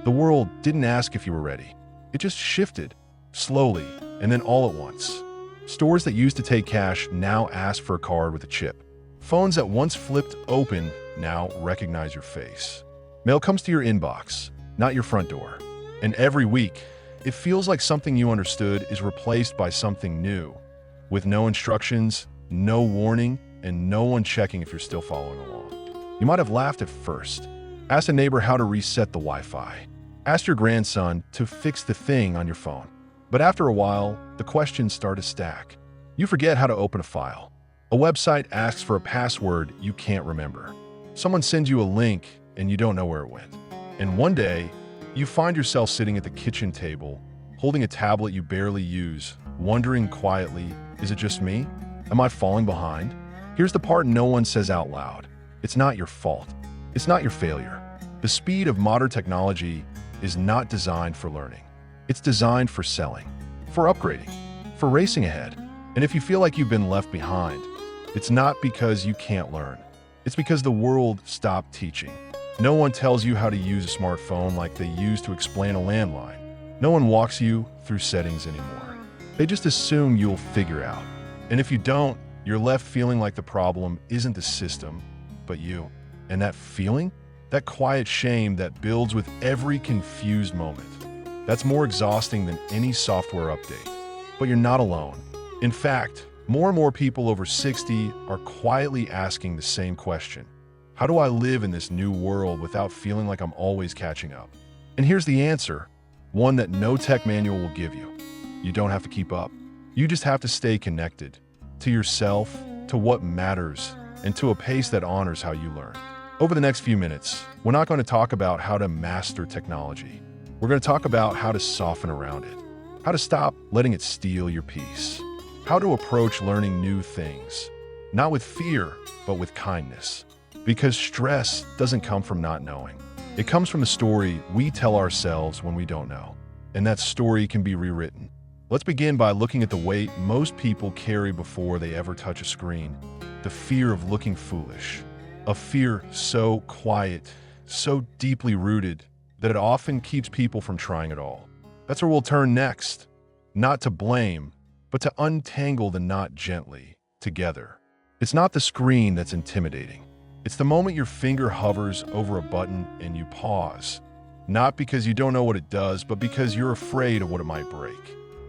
The world didn't ask if you were ready. It just shifted, slowly, and then all at once. Stores that used to take cash now ask for a card with a chip. Phones that once flipped open now recognize your face. Mail comes to your inbox, not your front door. And every week, it feels like something you understood is replaced by something new, with no instructions, no warning, and no one checking if you're still following along. You might have laughed at first, asked a neighbor how to reset the Wi-Fi, asked your grandson to fix the thing on your phone. But after a while, the questions start to stack. You forget how to open a file. A website asks for a password you can't remember. Someone sends you a link and you don't know where it went. And one day, you find yourself sitting at the kitchen table, holding a tablet you barely use, wondering quietly, is it just me? Am I falling behind? Here's the part no one says out loud. It's not your fault. It's not your failure. The speed of modern technology is not designed for learning. It's designed for selling, for upgrading, for racing ahead. And if you feel like you've been left behind, it's not because you can't learn. It's because the world stopped teaching. No one tells you how to use a smartphone like they used to explain a landline. No one walks you through settings anymore. They just assume you'll figure out. And if you don't, you're left feeling like the problem isn't the system, but you. And that feeling, that quiet shame that builds with every confused moment, that's more exhausting than any software update. But you're not alone. In fact, more and more people over 60 are quietly asking the same question. How do I live in this new world without feeling like I'm always catching up? And here's the answer, one that no tech manual will give you. You don't have to keep up. You just have to stay connected to yourself, to what matters, and to a pace that honors how you learn. Over the next few minutes, we're not going to talk about how to master technology. We're going to talk about how to soften around it, how to stop letting it steal your peace, how to approach learning new things, not with fear, but with kindness. Because stress doesn't come from not knowing. It comes from the story we tell ourselves when we don't know. And that story can be rewritten. Let's begin by looking at the weight most people carry before they ever touch a screen. The fear of looking foolish. A fear so quiet, so deeply rooted, that it often keeps people from trying at all. That's where we'll turn next. Not to blame, but to untangle the knot gently, together. It's not the screen that's intimidating. It's the moment your finger hovers over a button and you pause. Not because you don't know what it does, but because you're afraid of what it might break,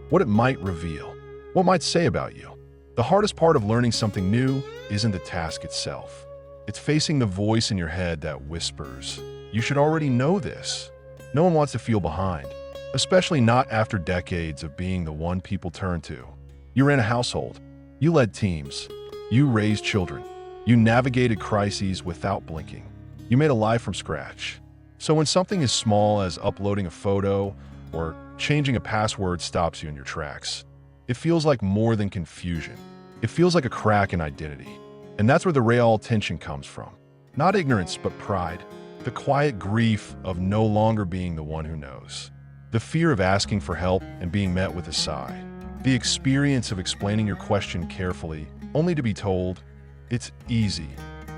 what it might reveal, what it might say about you. The hardest part of learning something new isn't the task itself. It's facing the voice in your head that whispers, you should already know this. No one wants to feel behind, especially not after decades of being the one people turn to. You ran a household. You led teams. You raised children. You navigated crises without blinking. You made a life from scratch. So when something as small as uploading a photo or changing a password stops you in your tracks, it feels like more than confusion. It feels like a crack in identity. And that's where the real tension comes from. Not ignorance, but pride. The quiet grief of no longer being the one who knows. The fear of asking for help and being met with a sigh. The experience of explaining your question carefully, only to be told, it's easy.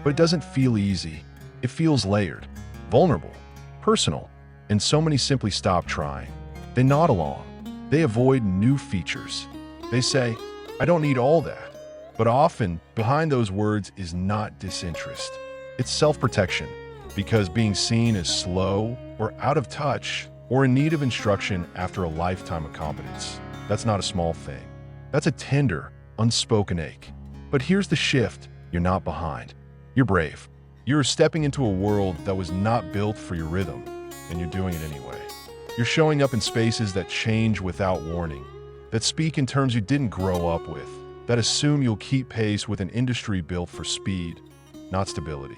But it doesn't feel easy. It feels layered, vulnerable, personal. And so many simply stop trying. They nod along. They avoid new features. They say, I don't need all that. But often, behind those words is not disinterest. It's self-protection, because being seen as slow or out of touch or in need of instruction after a lifetime of competence, that's not a small thing. That's a tender, unspoken ache. But here's the shift. You're not behind. You're brave. You're stepping into a world that was not built for your rhythm, and you're doing it anyway. You're showing up in spaces that change without warning, that speak in terms you didn't grow up with, that assume you'll keep pace with an industry built for speed, not stability.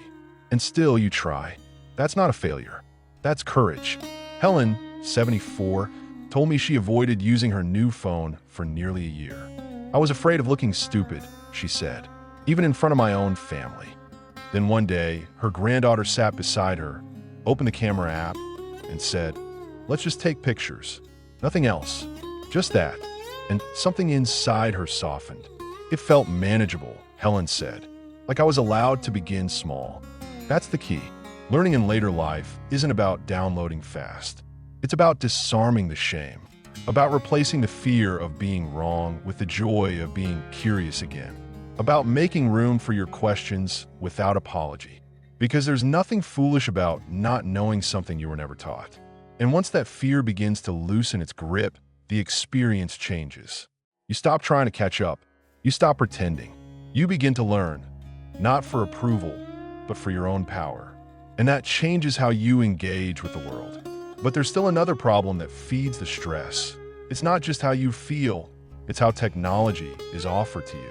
And still you try. That's not a failure. That's courage. Helen, 74, told me she avoided using her new phone for nearly a year. I was afraid of looking stupid, she said, even in front of my own family. Then one day, her granddaughter sat beside her, opened the camera app, and said, let's just take pictures. Nothing else. Just that. And something inside her softened. It felt manageable, Helen said, like I was allowed to begin small. That's the key. Learning in later life isn't about downloading fast. It's about disarming the shame, about replacing the fear of being wrong with the joy of being curious again, about making room for your questions without apology. Because there's nothing foolish about not knowing something you were never taught. And once that fear begins to loosen its grip, the experience changes. You stop trying to catch up. You stop pretending. You begin to learn, not for approval, but for your own power. And that changes how you engage with the world. But there's still another problem that feeds the stress. It's not just how you feel, it's how technology is offered to you.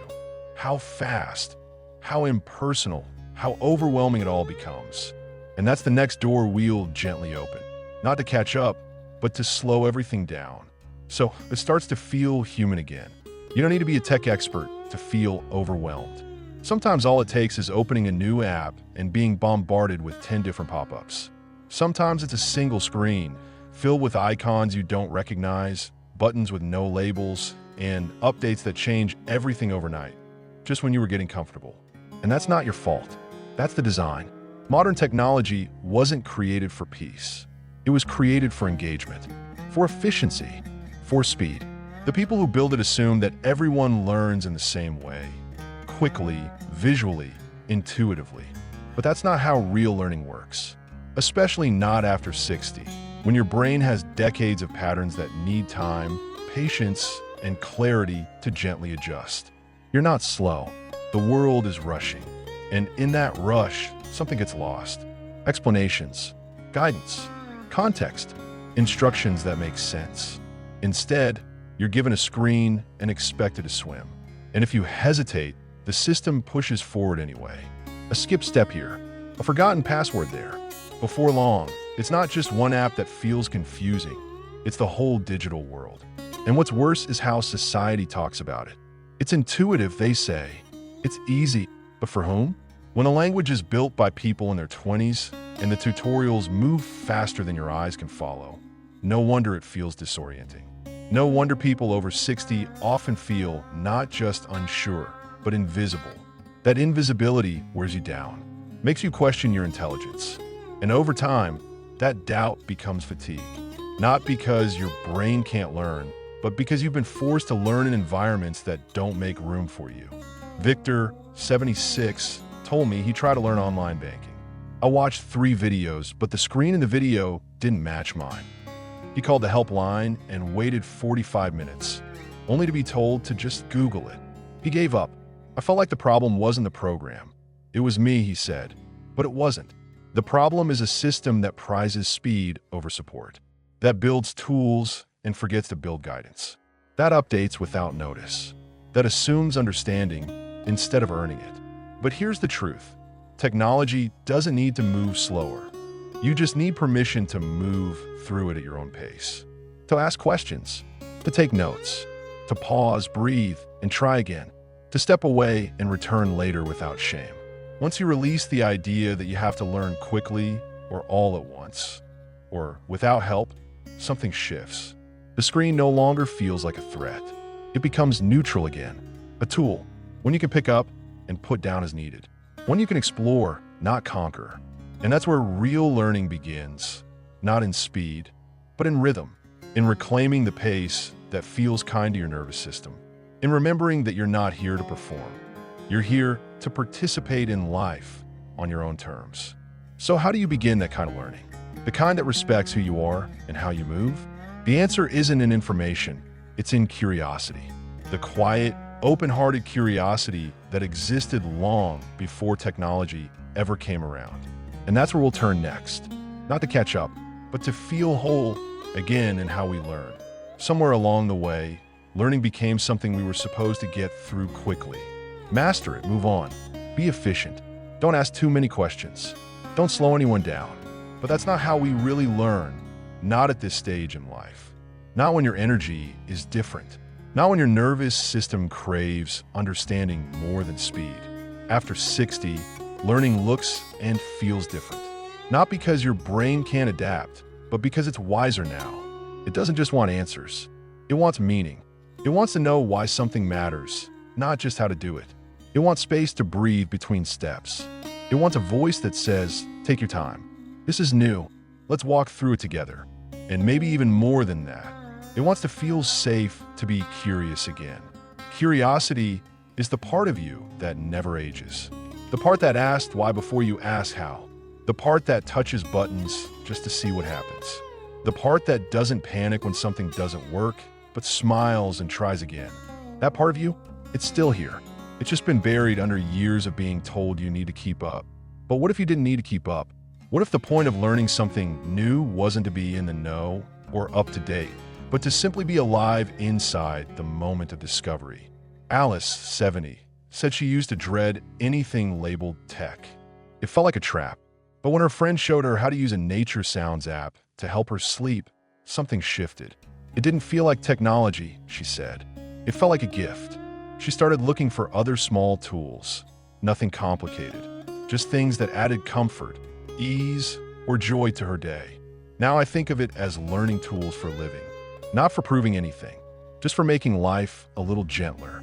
How fast, how impersonal, how overwhelming it all becomes. And that's the next door we'll gently open. Not to catch up, but to slow everything down. So it starts to feel human again. You don't need to be a tech expert to feel overwhelmed. Sometimes all it takes is opening a new app and being bombarded with 10 different pop-ups. Sometimes it's a single screen filled with icons you don't recognize, buttons with no labels, and updates that change everything overnight, just when you were getting comfortable. And that's not your fault. That's the design. Modern technology wasn't created for peace. It was created for engagement, for efficiency, for speed. The people who build it assume that everyone learns in the same way, quickly, visually, intuitively. But that's not how real learning works, especially not after 60, when your brain has decades of patterns that need time, patience, and clarity to gently adjust. You're not slow. The world is rushing. And in that rush, something gets lost. Explanations, guidance, context, instructions that make sense. Instead, you're given a screen and expected to swim. And if you hesitate, the system pushes forward anyway. A skip step here, a forgotten password there. Before long, it's not just one app that feels confusing, it's the whole digital world. And what's worse is how society talks about it. It's intuitive, they say. It's easy, but for whom? When a language is built by people in their 20s and the tutorials move faster than your eyes can follow, no wonder it feels disorienting. No wonder people over 60 often feel not just unsure, but invisible. That invisibility wears you down, makes you question your intelligence. And over time, that doubt becomes fatigue. Not because your brain can't learn, but because you've been forced to learn in environments that don't make room for you. Victor, 76, told me he tried to learn online banking. I watched 3 videos, but the screen in the video didn't match mine. He called the helpline and waited 45 minutes, only to be told to just Google it. He gave up. I felt like the problem wasn't the program. It was me, he said. But it wasn't. The problem is a system that prizes speed over support, that builds tools and forgets to build guidance, that updates without notice, that assumes understanding instead of earning it. But here's the truth. Technology doesn't need to move slower. You just need permission to move through it at your own pace, to ask questions, to take notes, to pause, breathe, and try again, to step away and return later without shame. Once you release the idea that you have to learn quickly or all at once, or without help, something shifts. The screen no longer feels like a threat. It becomes neutral again, a tool, one you can pick up and put down as needed, one you can explore, not conquer. And that's where real learning begins, not in speed, but in rhythm, in reclaiming the pace that feels kind to your nervous system, in remembering that you're not here to perform. You're here to participate in life on your own terms. So how do you begin that kind of learning? The kind that respects who you are and how you move? The answer isn't in information, it's in curiosity. The quiet, open-hearted curiosity that existed long before technology ever came around. And that's where we'll turn next. Not to catch up, but to feel whole again in how we learn. Somewhere along the way, learning became something we were supposed to get through quickly. Master it, move on. Be efficient. Don't ask too many questions. Don't slow anyone down. But that's not how we really learn. Not at this stage in life. Not when your energy is different. Not when your nervous system craves understanding more than speed. After 60, learning looks and feels different. Not because your brain can't adapt, but because it's wiser now. It doesn't just want answers. It wants meaning. It wants to know why something matters, not just how to do it. It wants space to breathe between steps. It wants a voice that says, take your time. This is new. Let's walk through it together. And maybe even more than that, it wants to feel safe to be curious again. Curiosity is the part of you that never ages. The part that asks why before you ask how. The part that touches buttons just to see what happens. The part that doesn't panic when something doesn't work, but smiles and tries again. That part of you, it's still here. It's just been buried under years of being told you need to keep up. But what if you didn't need to keep up? What if the point of learning something new wasn't to be in the know or up to date, but to simply be alive inside the moment of discovery? Alice, 70, said she used to dread anything labeled tech. It felt like a trap. But when her friend showed her how to use a nature sounds app to help her sleep, something shifted. It didn't feel like technology, she said. It felt like a gift. She started looking for other small tools, nothing complicated, just things that added comfort, ease, or joy to her day. Now I think of it as learning tools for living, not for proving anything, just for making life a little gentler.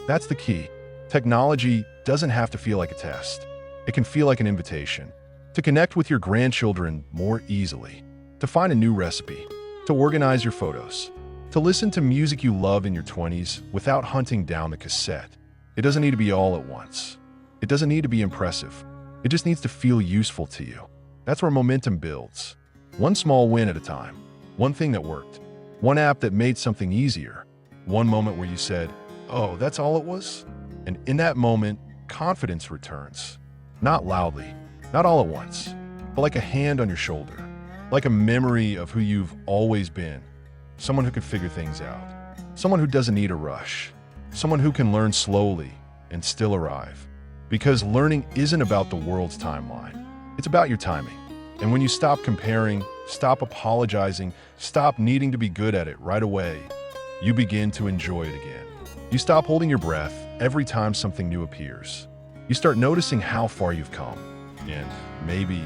That's the key. Technology doesn't have to feel like a test. It can feel like an invitation to connect with your grandchildren more easily, to find a new recipe, to organize your photos, to listen to music you love in your 20s without hunting down the cassette. It doesn't need to be all at once. It doesn't need to be impressive. It just needs to feel useful to you. That's where momentum builds. One small win at a time. One thing that worked. One app that made something easier. One moment where you said, "Oh, that's all it was?" And in that moment, confidence returns. Not loudly, not all at once, but like a hand on your shoulder. Like a memory of who you've always been. Someone who can figure things out. Someone who doesn't need a rush. Someone who can learn slowly and still arrive. Because learning isn't about the world's timeline. It's about your timing. And when you stop comparing, stop apologizing, stop needing to be good at it right away, you begin to enjoy it again. You stop holding your breath every time something new appears. You start noticing how far you've come. And maybe,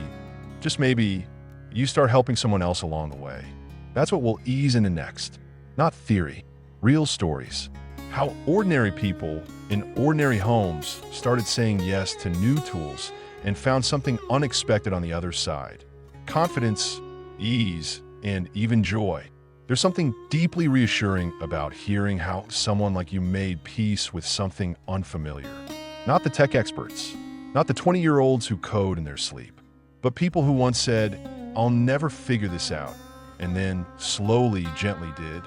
just maybe, you start helping someone else along the way. That's what we'll ease into next. Not theory, real stories. How ordinary people in ordinary homes started saying yes to new tools and found something unexpected on the other side. Confidence, ease, and even joy. There's something deeply reassuring about hearing how someone like you made peace with something unfamiliar. Not the tech experts, not the 20-year-olds who code in their sleep, but people who once said, "I'll never figure this out," and then slowly, gently did.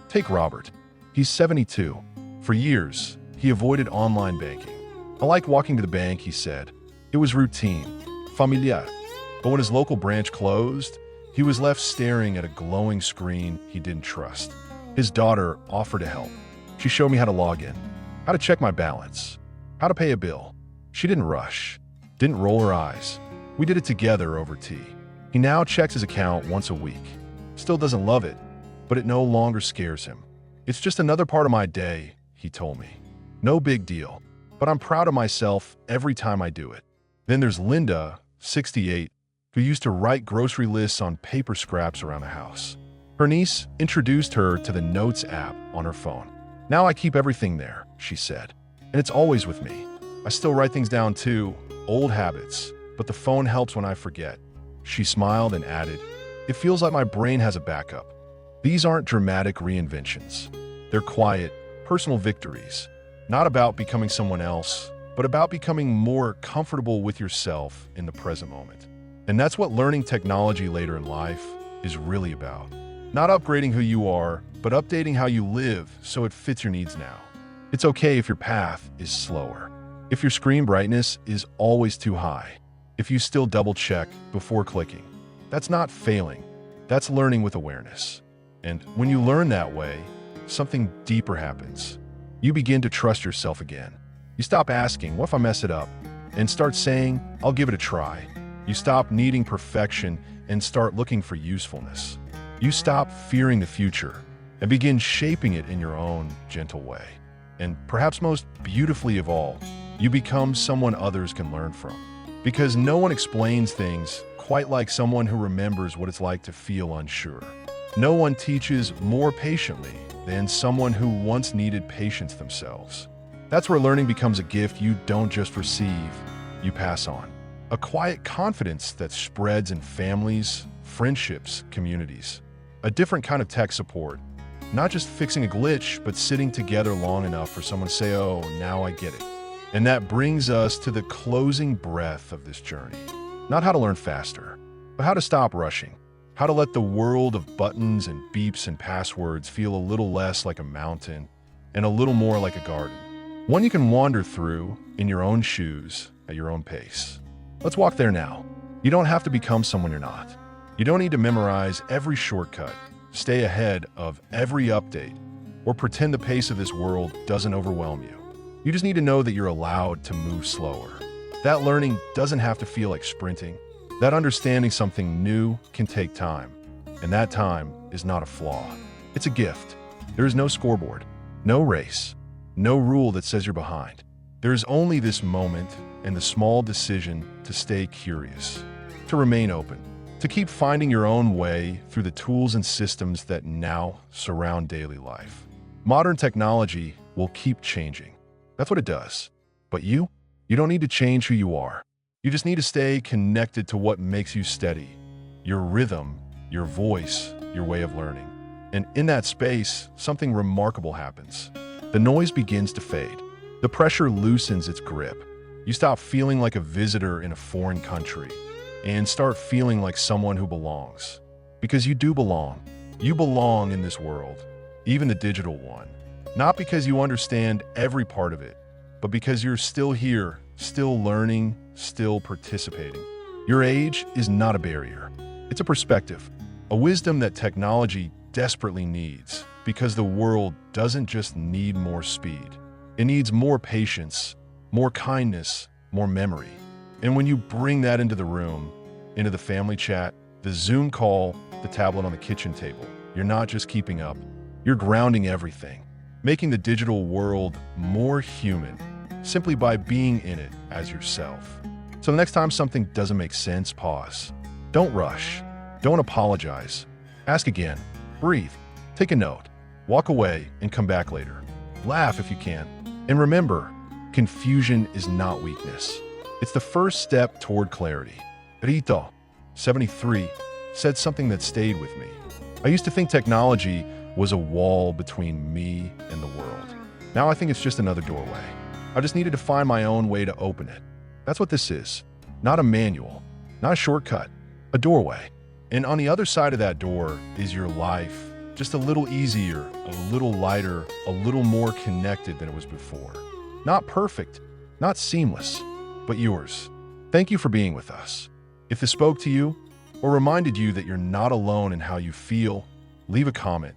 Take Robert. He's 72. For years, he avoided online banking. "I like walking to the bank," he said. It was routine, familiar. But when his local branch closed, he was left staring at a glowing screen he didn't trust. His daughter offered to help. She showed me how to log in, how to check my balance, how to pay a bill. She didn't rush, didn't roll her eyes. We did it together over tea. He now checks his account once a week. Still doesn't love it, but it no longer scares him. "It's just another part of my day," he told me. "No big deal, but I'm proud of myself every time I do it." Then there's Linda, 68, who used to write grocery lists on paper scraps around the house. Her niece introduced her to the Notes app on her phone. "Now I keep everything there," she said, "and it's always with me. I still write things down too, old habits, but the phone helps when I forget." She smiled and added, "It feels like my brain has a backup." These aren't dramatic reinventions. They're quiet, personal victories, not about becoming someone else, but about becoming more comfortable with yourself in the present moment. And that's what learning technology later in life is really about. Not upgrading who you are, but updating how you live so it fits your needs now. It's okay if your path is slower. If your screen brightness is always too high. If you still double-check before clicking. That's not failing. That's learning with awareness. And when you learn that way, something deeper happens. You begin to trust yourself again. You stop asking, "What if I mess it up?" and start saying, "I'll give it a try." You stop needing perfection and start looking for usefulness. You stop fearing the future and begin shaping it in your own gentle way. And perhaps most beautifully of all, you become someone others can learn from. Because no one explains things quite like someone who remembers what it's like to feel unsure. No one teaches more patiently than someone who once needed patience themselves. That's where learning becomes a gift you don't just receive, you pass on. A quiet confidence that spreads in families, friendships, communities. a different kind of tech support. Not just fixing a glitch, but sitting together long enough for someone to say, oh, now I get it. And that brings us to the closing breath of this journey. Not how to learn faster, but how to stop rushing. How to let the world of buttons and beeps and passwords feel a little less like a mountain and a little more like a garden. One you can wander through in your own shoes at your own pace. Let's walk there now. You don't have to become someone you're not. You don't need to memorize every shortcut, stay ahead of every update, or pretend the pace of this world doesn't overwhelm you. You just need to know that you're allowed to move slower. That learning doesn't have to feel like sprinting. That understanding something new can take time, and that time is not a flaw. It's a gift. There is no scoreboard, no race, no rule that says you're behind. There is only this moment and the small decision to stay curious, to remain open, to keep finding your own way through the tools and systems that now surround daily life. Modern technology will keep changing. That's what it does. But you don't need to change who you are. You just need to stay connected to what makes you steady, your rhythm, your voice, your way of learning. And in that space, something remarkable happens. The noise begins to fade. The pressure loosens its grip. You stop feeling like a visitor in a foreign country and start feeling like someone who belongs. Because you do belong. You belong in this world, even the digital one. Not because you understand every part of it, but because you're still here, still learning, still participating. Your age is not a barrier. It's a perspective, a wisdom that technology desperately needs, because the world doesn't just need more speed. It needs more patience, more kindness, more memory. And when you bring that into the room, into the family chat, the Zoom call, the tablet on the kitchen table, you're not just keeping up, you're grounding everything, making the digital world more human simply by being in it as yourself. So the next time something doesn't make sense, pause. Don't rush. Don't apologize. Ask again. Breathe. Take a note. Walk away and come back later. Laugh if you can. And remember, confusion is not weakness. It's the first step toward clarity. Rito, 73, said something that stayed with me. I used to think technology was a wall between me and the world. Now I think it's just another doorway. I just needed to find my own way to open it. That's what this is. Not a manual, not a shortcut, a doorway. And on the other side of that door is your life, just a little easier, a little lighter, a little more connected than it was before. Not perfect, not seamless, but yours. Thank you for being with us. If this spoke to you or reminded you that you're not alone in how you feel, leave a comment.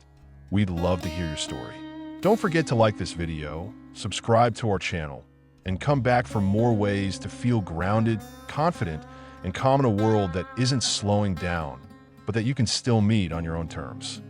We'd love to hear your story. Don't forget to like this video, subscribe to our channel, and come back for more ways to feel grounded, confident, and calm in a world that isn't slowing down, but that you can still meet on your own terms.